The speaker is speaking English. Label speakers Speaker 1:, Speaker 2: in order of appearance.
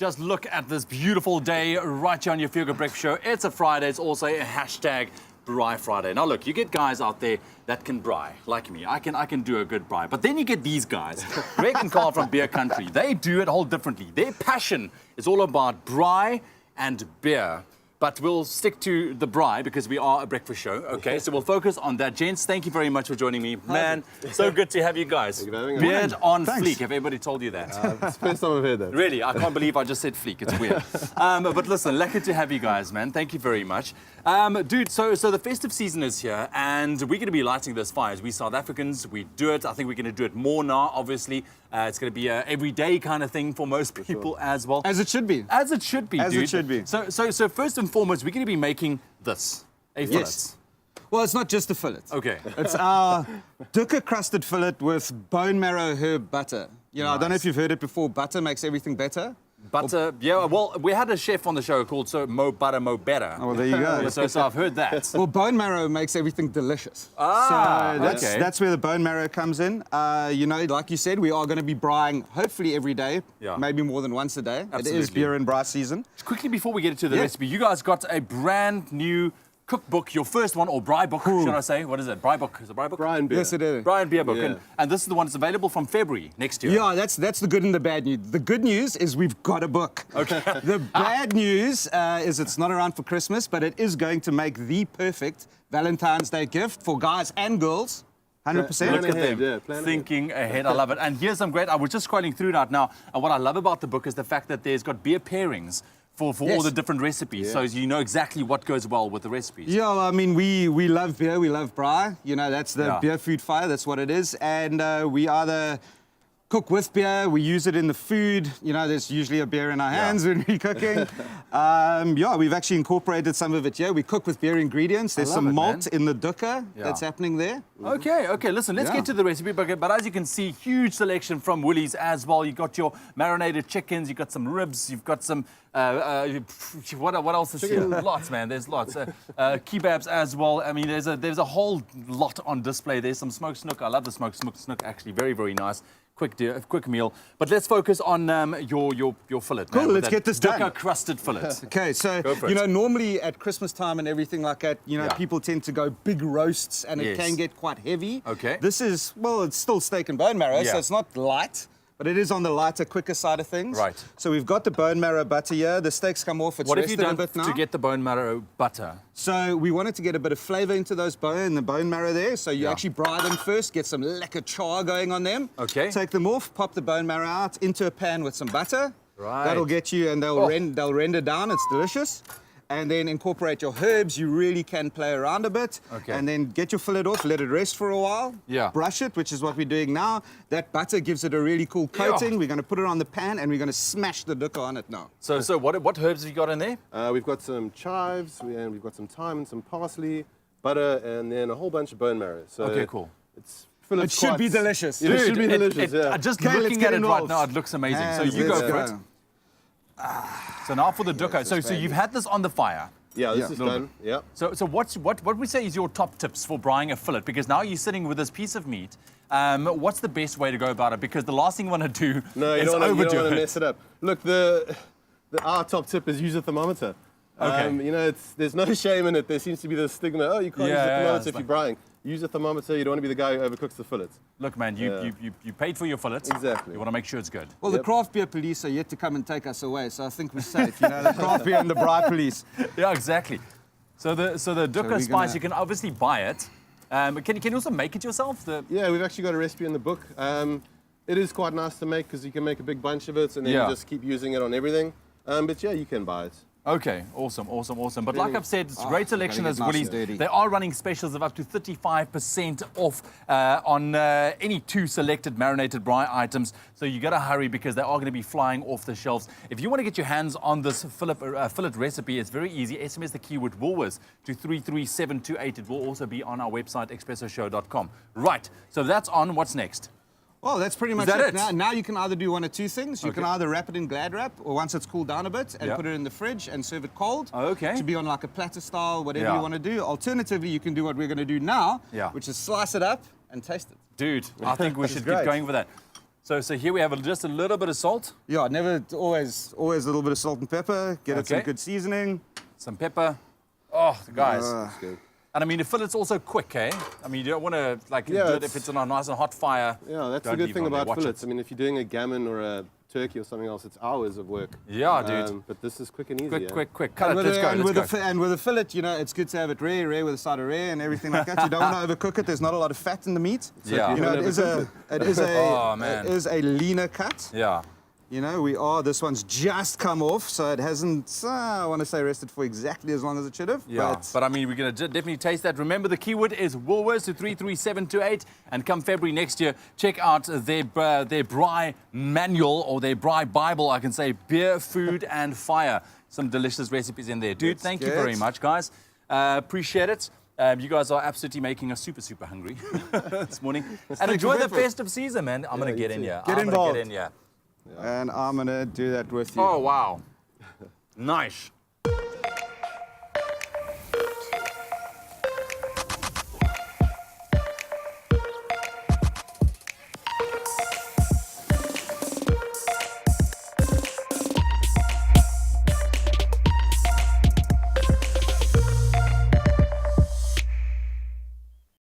Speaker 1: Just look at this beautiful day right here on your Feel Good Breakfast Show. It's a Friday. It's also a hashtag BRAAI Friday. Now look, you get guys out there that can braai, like me. I can do a good braai. But then you get these guys, Greg and Karl from Beer Country. They do it whole differently. Their passion is all about braai and beer. But we'll stick to the BRAAI because we are a breakfast show, okay? So we'll focus on that. Gents, thank you very much for joining me. Man, so good to have you guys.
Speaker 2: Thank you for having me.
Speaker 1: Beard on fleek. Have everybody told you that?
Speaker 2: It's the first time I've heard that.
Speaker 1: Really? I can't believe I just said fleek. It's weird. But listen, lucky to have you guys, man. Thank you very much. Dude, so the festive season is here, and we're going to be lighting those fires. We South Africans, we do it. I think we're going to do it more now, obviously. It's going to be a everyday kind of thing for most people as well.
Speaker 3: As it should be.
Speaker 1: As it should be,
Speaker 3: As
Speaker 1: dude.
Speaker 3: it should be.
Speaker 1: So first and foremost, we're going to be making this, a fillet.
Speaker 3: Yes. Well, it's not just a fillet.
Speaker 1: Okay.
Speaker 3: It's our Dukkah-Crusted Fillet with bone marrow herb butter. You know, I don't know if you've heard it before. Butter makes everything better.
Speaker 1: Butter, yeah, well, we had a chef on the show called Mo Butter, Mo Better.
Speaker 3: Oh, well, there you go.
Speaker 1: So I've heard that.
Speaker 3: Well, bone marrow makes everything delicious.
Speaker 1: Ah,
Speaker 3: so that's where the bone marrow comes in. You know, like you said, we are going to be braaiing hopefully every day, maybe more than once a day.
Speaker 1: Absolutely.
Speaker 3: It is beer and braai season.
Speaker 1: Quickly before we get into the recipe, you guys got a brand new cookbook, your first one, or braai book, should I say? What is it? Braai book? Is it braai book?
Speaker 2: BRAAI and beer.
Speaker 3: Yes, it is.
Speaker 1: Braai and beer book.
Speaker 2: Yeah.
Speaker 1: And this is the one that's available from February next year.
Speaker 3: Yeah, that's the good and the bad news. The good news is we've got a book.
Speaker 1: Okay.
Speaker 3: The bad news is it's not around for Christmas, but it is going to make the perfect Valentine's Day gift for guys and girls. 100%.
Speaker 1: Look at
Speaker 2: ahead,
Speaker 1: them,
Speaker 2: plan
Speaker 1: thinking ahead. I love it. And here's some great, I was just scrolling through that now, and what I love about the book is the fact that there's got beer pairings for all the different recipes, so you know exactly what goes well with the recipes.
Speaker 3: Yeah, well, I mean, we love beer, we love braai. You know, that's the beer food fire, that's what it is. And we either cook with beer, we use it in the food. You know, there's usually a beer in our hands when we're cooking. Yeah, we've actually incorporated some of it here. We cook with beer ingredients. There's some malt in the Dukkah that's happening there.
Speaker 1: Okay, listen, let's get to the recipe. But as you can see, huge selection from Woolies as well. You've got your marinated chickens, you've got some ribs, you've got some, what else is here? Lots, man, there's lots. Kebabs as well. I mean, there's a whole lot on display. There's some smoked snook. I love the smoked snook, actually, very, very nice. Quick meal. But let's focus on your fillet.
Speaker 3: Cool, let's get this done.
Speaker 1: Dukkah-Crusted Fillet.
Speaker 3: Okay, so, you know, normally at Christmas time and everything like that, you know, people tend to go big roasts and it can get quite heavy.
Speaker 1: Okay.
Speaker 3: This is, well, it's still steak and bone marrow, so it's not light, but it is on the lighter, quicker side of things.
Speaker 1: Right.
Speaker 3: So we've got the bone marrow butter here. The steaks come off. It's
Speaker 1: What have you done
Speaker 3: a bit now.
Speaker 1: to get the bone marrow butter?
Speaker 3: So we wanted to get a bit of flavour into those the bone marrow there. So you actually braai them first, get some lekker char going on them.
Speaker 1: Okay.
Speaker 3: Take them off, pop the bone marrow out into a pan with some butter.
Speaker 1: Right.
Speaker 3: That'll get you, and they'll render down. It's delicious. And then incorporate your herbs. You really can play around a bit.
Speaker 1: Okay.
Speaker 3: And then get your fillet off, let it rest for a while.
Speaker 1: Yeah.
Speaker 3: Brush it, which is what we're doing now. That butter gives it a really cool coating. We're going to put it on the pan and we're going to smash the Dukkah on it now.
Speaker 1: So what herbs have you got in there?
Speaker 2: We've got some chives, and we've got some thyme and some parsley, butter, and then a whole bunch of bone marrow. So
Speaker 1: Okay, cool.
Speaker 3: It should be delicious.
Speaker 2: It should be delicious, yeah.
Speaker 1: Just
Speaker 3: Okay, let's
Speaker 1: looking
Speaker 3: get
Speaker 1: at it right
Speaker 3: involved.
Speaker 1: now, it looks amazing. So you go for it. So now for the Dukkah. So you've had this on the fire.
Speaker 2: Yeah, this is done. Yeah.
Speaker 1: So what would we say is your top tips for braaiing a fillet? Because now you're sitting with this piece of meat. What's the best way to go about it? Because the last thing you want to do is overdo it.
Speaker 2: Mess it up. Look, our top tip is use a thermometer.
Speaker 1: Okay.
Speaker 2: You know, there's no shame in it. There seems to be this stigma. Oh, you can't use a thermometer if you're braaiing. Use a thermometer. You don't want to be the guy who overcooks the fillets.
Speaker 1: Look, man, you paid for your fillet.
Speaker 2: Exactly.
Speaker 1: You want to make sure it's good.
Speaker 3: Well, the craft beer police are yet to come and take us away, so I think we're safe. You know, the craft beer and the BRAAI police.
Speaker 1: Yeah, exactly. So the Dukkah spice, you can obviously buy it. Can you also make it yourself?
Speaker 2: Yeah, we've actually got a recipe in the book. It is quite nice to make because you can make a big bunch of it and then you just keep using it on everything. But yeah, you can buy it.
Speaker 1: Okay, awesome. But like I've said, it's great selection as Woolies. They are running specials of up to 35% off on any 2 selected marinated braai items. So you got to hurry because they are going to be flying off the shelves. If you want to get your hands on this fillet recipe, it's very easy. SMS the keyword WOOLWORTHS to 33728. It will also be on our website, expressoshow.com. Right, so that's on. What's next?
Speaker 3: Well, that's pretty much it. Now you can either do one of two things. You can either wrap it in Glad Wrap, or once it's cooled down a bit, and put it in the fridge and serve it cold. To be on like a platter style, whatever you want to do. Alternatively, you can do what we're going to do now, which is slice it up and taste it.
Speaker 1: Dude, I think we should keep going with that. So here we have just a little bit of salt,
Speaker 3: Yeah, never, always a little bit of salt and pepper. Get it some
Speaker 1: Okay.
Speaker 3: good seasoning.
Speaker 1: some pepper. Oh, guys.
Speaker 2: That's good.
Speaker 1: And I mean, the fillet's also quick, eh? I mean, you don't want to like
Speaker 2: Yeah,
Speaker 1: do it
Speaker 2: it's-
Speaker 1: if it's on a nice and hot fire.
Speaker 2: Yeah, that's the
Speaker 1: Don't
Speaker 2: good
Speaker 1: leave
Speaker 2: thing
Speaker 1: it on there.
Speaker 2: about
Speaker 1: Watch
Speaker 2: fillets.
Speaker 1: it.
Speaker 2: I mean, if you're doing a gammon or a turkey or something else, it's hours of work.
Speaker 1: Yeah, dude.
Speaker 2: But this is quick and easy.
Speaker 1: Quick,
Speaker 2: yeah?
Speaker 1: quick, quick. Cut it.
Speaker 3: with
Speaker 1: Let's
Speaker 3: a-
Speaker 1: go.
Speaker 3: and
Speaker 1: Let's
Speaker 3: with
Speaker 1: go.
Speaker 3: and with a fillet, you know, it's good to have it rare with a side of rare and everything like that. You don't want to overcook it. There's not a lot of fat in the meat.
Speaker 1: Yeah.
Speaker 3: You know,
Speaker 2: haven't
Speaker 3: it is a
Speaker 1: Oh, man.
Speaker 3: it is a leaner cut.
Speaker 1: Yeah.
Speaker 3: You know, this one's just come off, so it hasn't, I want to say, rested for exactly as long as it should have.
Speaker 1: Yeah, but I mean, we're going to definitely taste that. Remember, the keyword is Woolworths to 33728. And come February next year, check out their BRAAI manual or their BRAAI Bible, I can say, beer, food, and fire. Some delicious recipes in there. Dude,
Speaker 3: That's
Speaker 1: thank you
Speaker 3: good.
Speaker 1: very much, guys. Appreciate it. You guys are absolutely making us super, super hungry this morning. And enjoy the festive season, man. I'm going to
Speaker 2: you
Speaker 1: get in
Speaker 2: too.
Speaker 1: here.
Speaker 3: Get
Speaker 1: I'm gonna
Speaker 3: involved.
Speaker 1: get in here.
Speaker 3: And I'm going to do that with you.
Speaker 1: Oh, wow. Nice.